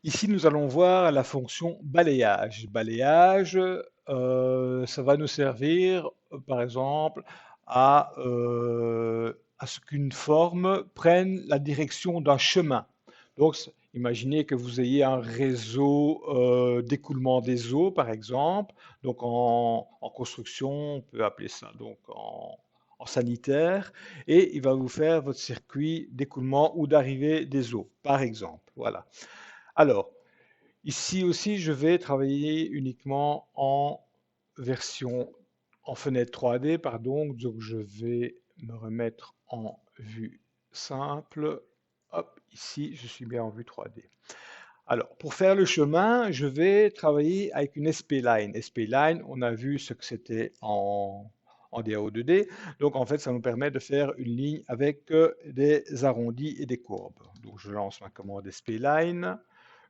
Ici, nous allons voir la fonction balayage. Balayage, ça va nous servir, par exemple, à ce qu'une forme prenne la direction d'un chemin. Donc, imaginez que vous ayez un réseau d'écoulement des eaux, par exemple. Donc, en construction, on peut appeler ça donc en sanitaire, et il va vous faire votre circuit d'écoulement ou d'arrivée des eaux, par exemple. Voilà. Alors, ici aussi, je vais travailler uniquement en version, en fenêtre 3D, pardon. Donc, je vais me remettre en vue simple. Hop, ici, je suis bien en vue 3D. Alors, pour faire le chemin, je vais travailler avec une SP-Line. SP-Line, on a vu ce que c'était en DAO2D. Donc, en fait, ça nous permet de faire une ligne avec des arrondis et des courbes. Donc, je lance ma commande SP-Line.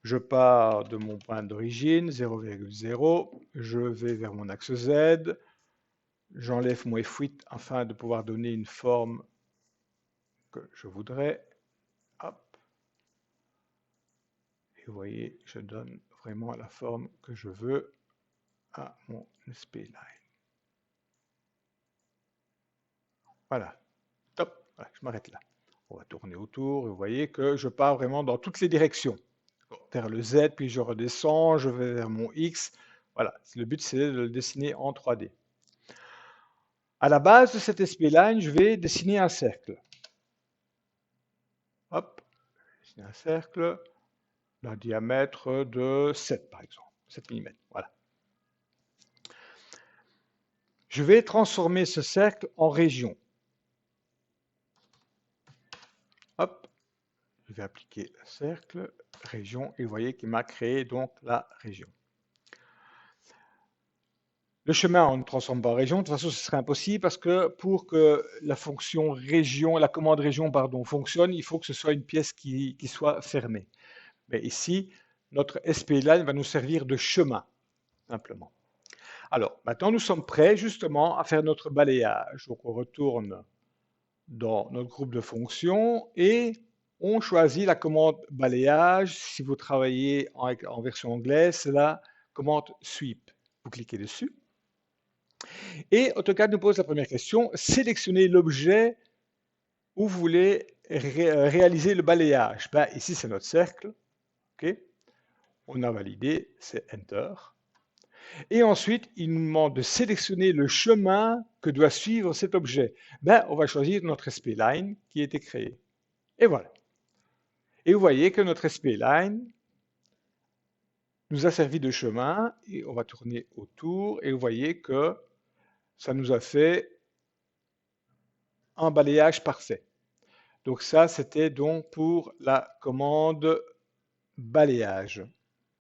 Je pars de mon point d'origine, 0,0. Je vais vers mon axe Z. J'enlève mon F8 afin de pouvoir donner une forme que je voudrais. Hop. Et vous voyez, je donne vraiment la forme que je veux à mon SP-Line. Voilà, top, voilà, je m'arrête là. On va tourner autour et vous voyez que je pars vraiment dans toutes les directions. Vers le Z, puis je redescends, je vais vers mon X. Voilà, le but c'est de le dessiner en 3D. À la base de cette SP-Line, je vais dessiner un cercle. Hop, dessiner un cercle d'un diamètre de 7 par exemple, 7 mm. Voilà. Je vais transformer ce cercle en région. Hop, je vais appliquer le cercle, région, et vous voyez qu'il m'a créé donc la région. Le chemin, on ne transforme pas en région, de toute façon ce serait impossible parce que pour que la fonction région, la commande région, pardon, fonctionne, il faut que ce soit une pièce qui soit fermée. Mais ici, notre SP-Line va nous servir de chemin, simplement. Alors, maintenant nous sommes prêts justement à faire notre balayage. Donc on retourne dans notre groupe de fonctions et on choisit la commande balayage. Si vous travaillez en version anglaise, c'est la commande sweep. Vous cliquez dessus et AutoCAD nous pose la première question. Sélectionnez l'objet où vous voulez réaliser le balayage. Ben, ici, c'est notre cercle. Okay. On a validé, c'est Enter. Et ensuite, il nous demande de sélectionner le chemin que doit suivre cet objet. Ben, on va choisir notre SP-Line qui a été créée. Et voilà. Et vous voyez que notre SP-Line nous a servi de chemin. Et on va tourner autour. Et vous voyez que ça nous a fait un balayage parfait. Donc ça, c'était donc pour la commande balayage.